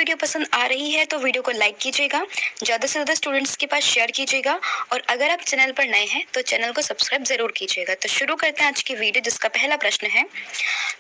Video पसंद आ रही है तो वीडियो को लाइक कीजिएगा, ज़्यादा से ज़्यादा स्टूडेंट्स के पास शेयर कीजिएगा और अगर आप चैनल पर नए हैं तो चैनल को सब्सक्राइब ज़रूर कीजिएगा। तो शुरू करते हैं आज की वीडियो, जिसका पहला प्रश्न है,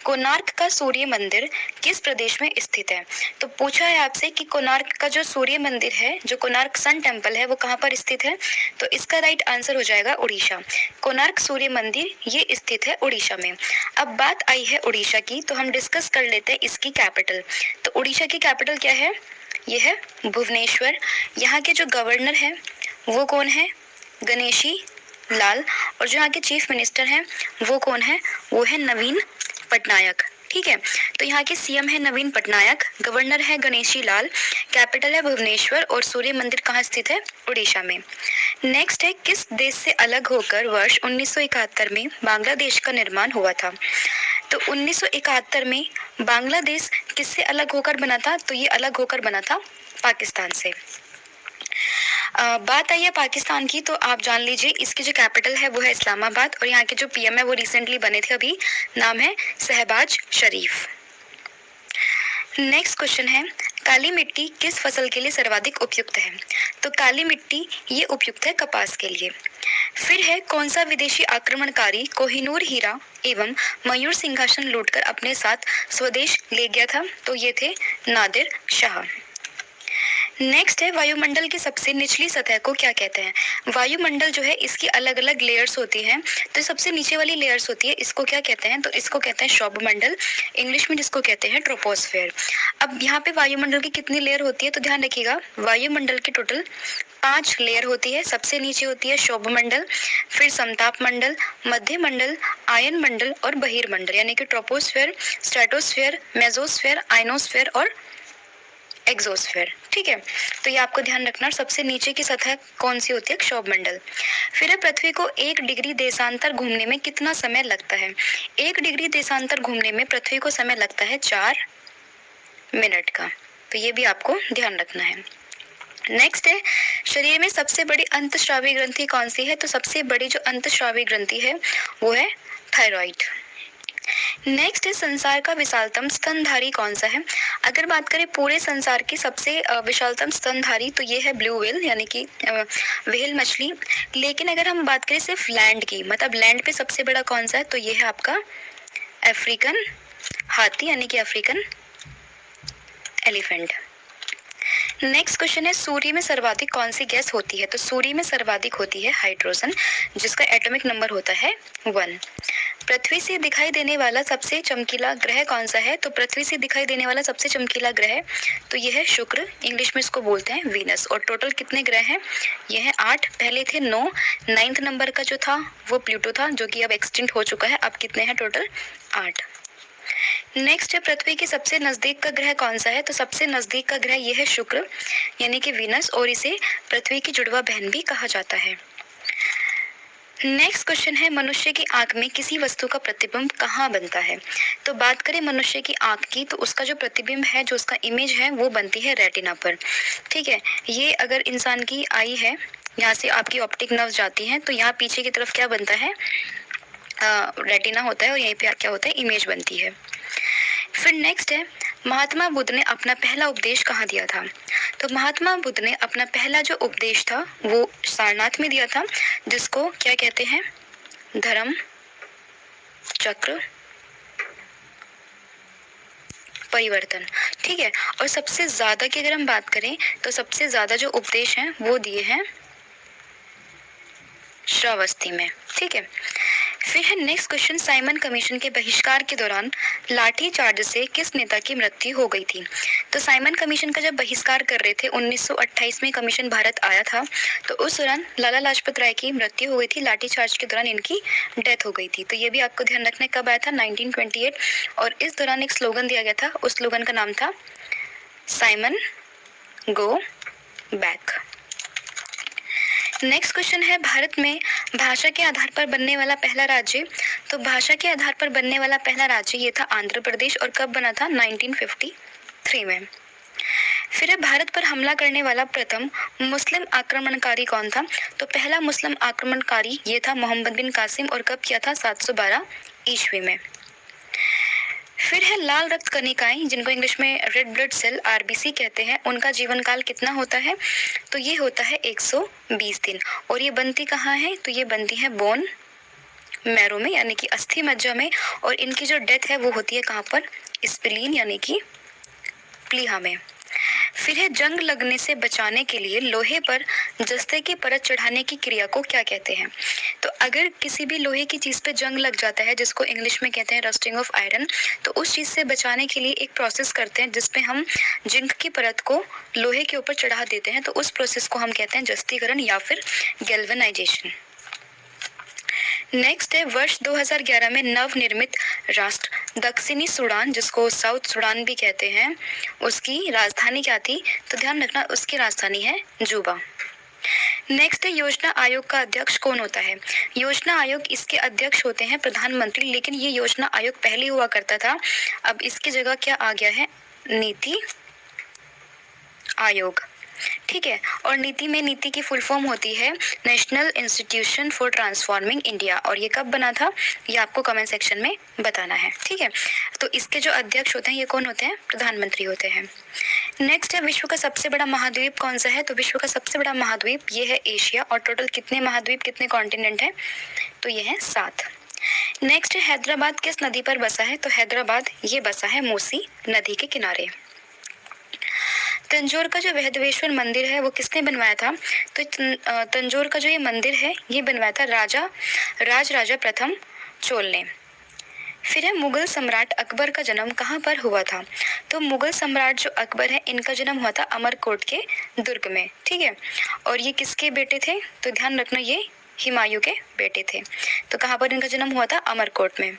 कोणार्क का सूर्य मंदिर किस प्रदेश में स्थित है? तो पूछा है आपसे कि कोणार्क का जो सूर्य मंदिर है, जो कोणार्क सन टेम्पल है, वो कहाँ पर स्थित है? तो इसका राइट आंसर हो जाएगा उड़ीसा। कोणार्क सूर्य मंदिर ये स्थित है उड़ीसा में। अब बात आई है उड़ीसा की, तो हम डिस्कस कर लेते हैं इसकी कैपिटल। तो उड़ीसा की कैपिटल क्या है? ये है भुवनेश्वर। यहाँ के जो गवर्नर हैं वो कौन है? गणेशी लाल। और जो यहाँ के चीफ मिनिस्टर हैं वो कौन है? वो है नवीन पटनायक। ठीक है, तो यहाँ के सीएम है नवीन पटनायक, गवर्नर है गणेशी लाल, कैपिटल है भुवनेश्वर और सूर्य मंदिर कहाँ स्थित है? उड़ीसा में। नेक्स्ट है, किस देश से अलग होकर वर्ष 1971 में बांग्लादेश का निर्माण हुआ था? तो 1971 में बांग्लादेश किससे अलग होकर बना था? तो ये अलग होकर बना था पाकिस्तान से। बात आई है पाकिस्तान की, तो आप जान लीजिए इसकी जो कैपिटल है वो है इस्लामाबाद और यहाँ के जो पीएम है वो रिसेंटली बने थे अभी, नाम है शहबाज शरीफ। नेक्स्ट क्वेश्चन है, काली मिट्टी किस फसल के लिए सर्वाधिक उपयुक्त है? तो काली मिट्टी ये उपयुक्त है कपास के लिए। फिर है, कौन सा विदेशी आक्रमणकारी कोहिनूर हीरा एवं मयूर सिंहासन लूटकर अपने साथ स्वदेश ले गया था? तो ये थे नादिर शाह। नेक्स्ट है, वायुमंडल की सबसे निचली सतह को क्या कहते हैं? वायुमंडल जो है इसकी अलग अलग लेयर्स होती हैं, तो सबसे नीचे वाली लेयर्स होती है, इसको क्या कहते हैं? तो इसको कहते हैं शोभमंडल, इंग्लिश में जिसको कहते हैं ट्रोपोस्फेयर। अब यहाँ पे वायुमंडल की कितनी लेयर होती है? तो ध्यान रखिएगा, वायुमंडल की टोटल 5 लेयर होती है। सबसे नीचे होती है शोभमंडल, फिर समताप मंडल, मध्य मंडल, आयन मंडल और बहिर्मंडल, यानी कि ट्रोपोस्फेयर, स्ट्रेटोस्फेयर, मेसोस्फेयर, आयनोस्फेयर और एक्सोस्फेयर। ठीक है, तो ये आपको ध्यान रखना। सबसे नीचे की सतह कौन सी होती है? क्षोभमंडल। फिर है, पृथ्वी को 1 डिग्री देशांतर घूमने में कितना समय लगता है? 1 डिग्री देशांतर घूमने में पृथ्वी को समय लगता है 4 मिनट का, तो ये भी आपको ध्यान रखना है। नेक्स्ट है, शरीर में सबसे बड़ी अंतःस्रावी ग्रंथि कौन सी है? तो सबसे बड़ी जो अंतःस्रावी ग्रंथि है वो है थायराइड। नेक्स्ट है, संसार का विशालतम स्तनधारी कौन सा है? अगर बात करें पूरे संसार की सबसे विशालतम स्तनधारी, तो ये है ब्लू व्हेल, यानी कि व्हेल मछली। लेकिन अगर हम बात करें सिर्फ लैंड की, मतलब लैंड पे सबसे बड़ा कौन सा है? तो ये है आपका अफ्रीकन हाथी, यानी कि अफ्रीकन एलिफेंट। नेक्स्ट क्वेश्चन है, सूर्य में सर्वाधिक कौन सी गैस होती है? तो सूर्य में सर्वाधिक होती है हाइड्रोजन, जिसका एटॉमिक नंबर होता है 1। पृथ्वी से दिखाई देने वाला सबसे चमकीला ग्रह कौन सा है? तो पृथ्वी से दिखाई देने वाला सबसे चमकीला ग्रह तो यह है शुक्र, इंग्लिश में इसको बोलते हैं वीनस। और टोटल कितने ग्रह हैं? यह है 8। पहले थे 9, 9th नंबर का जो था वो प्लूटो था, जो कि अब एक्सटिंक्ट हो चुका है। अब कितने हैं टोटल? 8। नेक्स्ट है, पृथ्वी के सबसे नजदीक का ग्रह कौन सा है? तो सबसे नजदीक का ग्रह यह है शुक्र, यानी कि वीनस, और इसे पृथ्वी की जुड़वा बहन भी कहा जाता है। नेक्स्ट क्वेश्चन है, मनुष्य की आंख में किसी वस्तु का प्रतिबिंब कहाँ बनता है? तो बात करें मनुष्य की आंख की, तो उसका जो प्रतिबिंब है, जो उसका इमेज है, वो बनती है रेटिना पर। ठीक है, ये अगर इंसान की आई है, यहाँ से आपकी ऑप्टिक नर्व जाती है, तो यहाँ पीछे की तरफ क्या बनता है? रेटिना होता है और यहीं पे क्या होता है? इमेज बनती है। फिर नेक्स्ट है, महात्मा बुद्ध ने अपना पहला उपदेश कहाँ दिया था? तो महात्मा बुद्ध ने अपना पहला जो उपदेश था वो सारनाथ में दिया था, जिसको क्या कहते हैं? धर्म चक्र परिवर्तन। ठीक है, और सबसे ज्यादा की अगर हम बात करें तो सबसे ज्यादा जो उपदेश हैं वो दिए हैं श्रावस्ती में। ठीक है, फिर है नेक्स्ट क्वेश्चन, साइमन कमीशन के बहिष्कार के दौरान लाठी चार्ज से किस नेता की मृत्यु हो गई थी? तो साइमन कमीशन का जब बहिष्कार कर रहे थे, 1928 में कमीशन भारत आया था, तो उस दौरान लाला लाजपत राय की मृत्यु हो गई थी। लाठी चार्ज के दौरान इनकी डेथ हो गई थी। तो ये भी आपको ध्यान रखना है, कब आया था? 1928। और इस दौरान एक स्लोगन दिया गया था, उस स्लोगन का नाम था Simon go back. Next question है, भारत में भाषा के आधार पर बनने वाला पहला राज्य? तो भाषा के आधार पर बनने वाला पहला राज्य ये था आंध्र प्रदेश, और कब बना था? 1953 में। फिर है, भारत पर हमला करने वाला प्रथम मुस्लिम आक्रमणकारी कौन था? तो पहला मुस्लिम आक्रमणकारी ये था मोहम्मद बिन कासिम, और कब किया था? 712 ईस्वी में। फिर है लाल रक्त कणिकाएं, जिनको इंग्लिश में रेड ब्लड सेल आरबीसी कहते हैं, उनका जीवन काल कितना होता है? तो ये होता है 120 दिन। और ये बनती कहाँ है? तो ये बनती है बोन मैरो में, यानी कि अस्थि मज्जा में। और इनकी जो डेथ है वो होती है कहाँ पर? स्प्लीन यानी कि प्लीहा में। फिर है जंग लगने से बचाने के लिए लोहे पर जस्ते की परत चढ़ाने की क्रिया को क्या कहते हैं? तो अगर किसी भी लोहे की चीज पे जंग लग जाता है, जिसको इंग्लिश में कहते हैं रस्टिंग ऑफ आयरन, तो उस चीज से बचाने के लिए एक प्रोसेस करते हैं जिसपे हम जिंक की परत को लोहे के ऊपर चढ़ा देते हैं। तो उस प्रोसेस को हम कहते हैं जस्तीकरण या फिर गैल्वेनाइजेशन। नेक्स्ट है वर्ष 2011 में नवनिर्मित राष्ट्र दक्षिणी सूडान, जिसको साउथ सूडान भी कहते हैं, उसकी राजधानी क्या थी? तो ध्यान रखना, उसकी राजधानी है जूबा। नेक्स्ट है योजना आयोग का अध्यक्ष कौन होता है? योजना आयोग, इसके अध्यक्ष होते हैं प्रधानमंत्री, लेकिन ये योजना आयोग पहले हुआ करता था, अब इसकी जगह क्या आ गया है? नीति आयोग। ठीक है। और नीति की फुल फॉर्म होती है national institution for transforming India. और ये कब बना था ये आपको कमेंट सेक्शन में बताना है। ठीक है। तो इसके जो अध्यक्ष होते हैं ये कौन होते हैं? प्रधानमंत्री होते हैं। नेक्स्ट है विश्व का सबसे बड़ा महाद्वीप कौन सा है? तो विश्व का सबसे बड़ा महाद्वीप ये है एशिया। और टोटल कितने महाद्वीप, कितने कॉन्टिनेंट है? तो ये है 7। नेक्स्ट है हैदराबाद किस नदी पर बसा है? तो हैदराबाद ये बसा है मूसी नदी के किनारे। तंजौर का जो बृहदेश्वर मंदिर है वो किसने बनवाया था? तो तंजौर का जो ये मंदिर है ये बनवाया था राजा प्रथम चोल ने। फिर है मुगल सम्राट अकबर का जन्म कहाँ पर हुआ था? तो मुगल सम्राट जो अकबर है इनका जन्म हुआ था अमरकोट के दुर्ग में। ठीक है। और ये किसके बेटे थे? तो ध्यान रखना, ये हुमायूं के बेटे थे। तो कहाँ पर इनका जन्म हुआ था? अमरकोट में।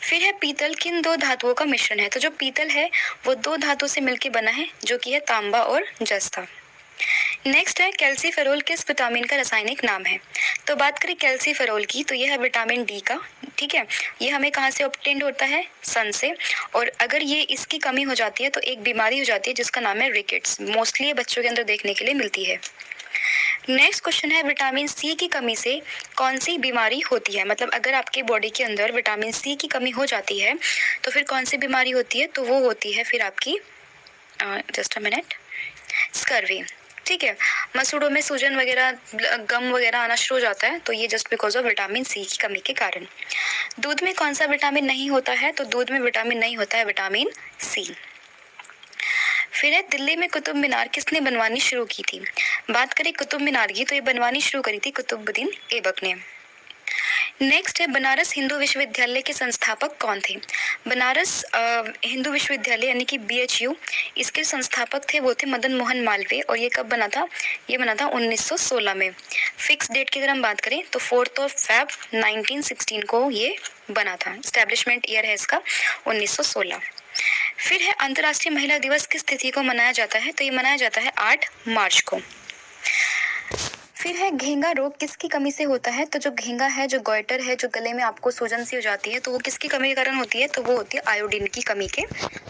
फिर है पीतल किन 2 धातुओं का मिश्रण है? तो जो पीतल है वो 2 धातुओं से मिलकर बना है, जो कि है तांबा और जस्ता। नेक्स्ट है कैल्सीफेरोल किस विटामिन का रासायनिक नाम है? तो बात करें कैल्सीफेरोल की तो यह है विटामिन डी का। ठीक है। ये हमें कहाँ से ऑब्टेन्ड होता है? सन से। और अगर ये इसकी कमी हो जाती है तो एक बीमारी हो जाती है जिसका नाम है रिकेट्स। मोस्टली ये बच्चों के अंदर देखने के लिए मिलती है। नेक्स्ट क्वेश्चन है विटामिन सी की कमी से कौन सी बीमारी होती है? मतलब अगर आपके बॉडी के अंदर विटामिन सी की कमी हो जाती है तो फिर कौन सी बीमारी होती है? तो वो होती है फिर आपकी जस्ट अ मिनट, स्कर्वी। ठीक है। मसूड़ों में सूजन वगैरह, गम वगैरह आना शुरू हो जाता है, तो ये just because of vitamin C की कमी के कारण। दूध में कौन सा विटामिन नहीं होता है? तो दूध में विटामिन नहीं होता है विटामिन सी। फिर है दिल्ली में कुतुब मीनार किसने बनवानी शुरू की थी? बात करें कुतुब मीनार की तो ये बनवानी शुरू करी थी कुतुबुद्दीन ऐबक ने। नेक्स्ट है बनारस हिंदू विश्वविद्यालय के संस्थापक कौन थे? बनारस हिंदू विश्वविद्यालय यानी कि BHU, इसके संस्थापक थे वो थे मदन मोहन मालवीय। और ये कब बना था? ये बना था 1916 में। फिक्स डेट की अगर हम बात करें तो 4 February 1916 को ये बना था। एस्टेब्लिशमेंट ईयर है इसका 1916। फिर है अंतर्राष्ट्रीय महिला दिवस किस तिथि को मनाया जाता है? तो ये मनाया जाता है 8 मार्च को। फिर है घेंगा रोग किसकी कमी से होता है? तो जो घेंगा है, जो गोइटर है, जो गले में आपको सूजन सी हो जाती है, तो वो किसकी कमी के कारण होती है? तो वो होती है आयोडीन की कमी के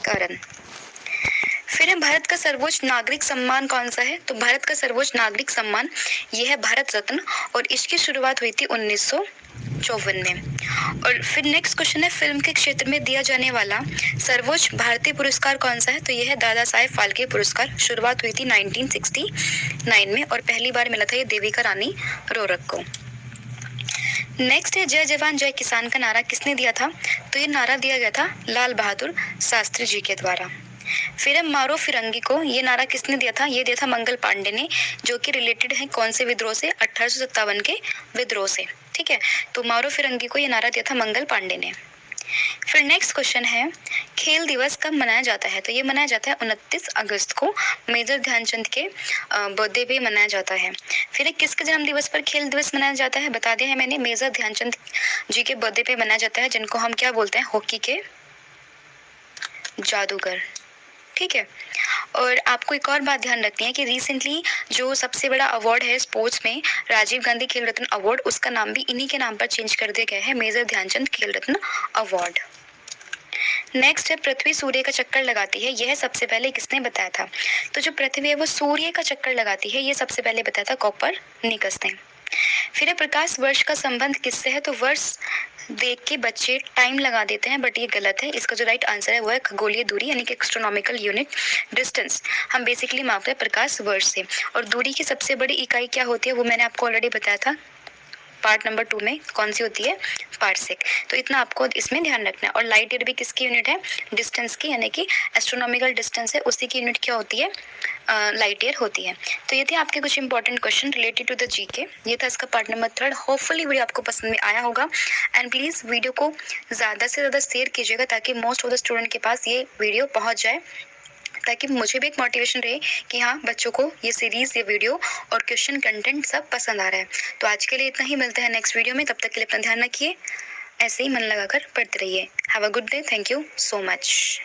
कारण। फिर है भारत का सर्वोच्च नागरिक सम्मान कौन सा है? तो भारत का सर्वोच्च नागरिक सम्मान ये है भारत रत्न। और इसकी शुरुआत हुई थी 1954 में। और फिर नेक्स्ट क्वेश्चन है फिल्म के क्षेत्र में दिया जाने वाला सर्वोच्च भारतीय पुरस्कार कौन सा है? तो यह है दादा साहेब फाल्के पुरस्कार। शुरुआत हुई थी 1969 में और पहली बार मिला था ये देविका रानी रोरक को। नेक्स्ट है जय जवान जय किसान का नारा किसने दिया था? तो ये नारा दिया गया था लाल बहादुर शास्त्री जी के द्वारा। फिर है मारो फिरंगी को ये नारा किसने दिया था? ये दिया था मंगल पांडे ने, जो कि रिलेटेड है कौन से विद्रोह से? 1857 के विद्रोह से। ठीक है। तो मारो फिरंगी को ये नारा दिया था मंगल पांडे ने। फिर नेक्स्ट क्वेश्चन है खेल दिवस कब मनाया जाता है? तो ये मनाया जाता है 29 अगस्त को, मेजर ध्यानचंद के बर्थडे पे मनाया जाता है। फिर किसके जन्म दिवस पर खेल दिवस मनाया जाता है? बता दिया है मैंने, मेजर ध्यानचंद जी के बर्थडे पे मनाया जाता है, जिनको हम क्या बोलते हैं? हॉकी के जादूगर। ठीक है। और आपको एक और बात ध्यान रखनी है कि रिसेंटली जो सबसे बड़ा अवार्ड है स्पोर्ट्स में, राजीव गांधी खेल रत्न अवार्ड, उसका नाम भी इन्हीं के नाम पर चेंज कर दिया गया है, मेजर ध्यानचंद खेल रत्न अवार्ड। नेक्स्ट है पृथ्वी सूर्य का चक्कर लगाती है, यह सबसे पहले किसने बताया था? तो जो पृथ्वी है वो सूर्य का चक्कर लगाती है, ये सबसे पहले बताया था कोपरनिकस ने। फिर है प्रकाश वर्ष का संबंध किससे है, तो वर्ष देख के बच्चे टाइम लगा देते हैं, बट ये गलत है। इसका जो राइट आंसर है वो है खगोलीय दूरी यानी कि एस्ट्रोनॉमिकल यूनिट डिस्टेंस। हम बेसिकली मापते हैं प्रकाश वर्ष से। और दूरी की सबसे बड़ी इकाई क्या होती है वो मैंने आपको ऑलरेडी बताया था पार्ट नंबर 2 में, कौन सी होती है, पार्सेक। तो इतना आपको इसमें ध्यान रखना है। और लाइट ईयर भी किसकी यूनिट है, डिस्टेंस की, यानी कि एस्ट्रोनॉमिकल डिस्टेंस है, उसी की यूनिट क्या होती है, लाइट ईयर होती है। तो ये थे आपके कुछ important question related to the GK. ये था इसका पार्ट नंबर 3। होपफुली वीडियो आपको पसंद में आया होगा एंड प्लीज़ वीडियो को ज़्यादा से ज़्यादा शेयर कीजिएगा ताकि मोस्ट ऑफ द स्टूडेंट के पास ये वीडियो पहुंच जाए, ताकि मुझे भी एक मोटिवेशन रहे कि हाँ बच्चों को ये सीरीज़, ये वीडियो और क्वेश्चन कंटेंट सब पसंद आ रहा है। तो आज के लिए इतना ही, मिलते हैं नेक्स्ट वीडियो में। तब तक के लिए अपना ध्यान रखिए, ऐसे ही मन लगाकर पढ़ते रहिए। Have a good day, thank you so much.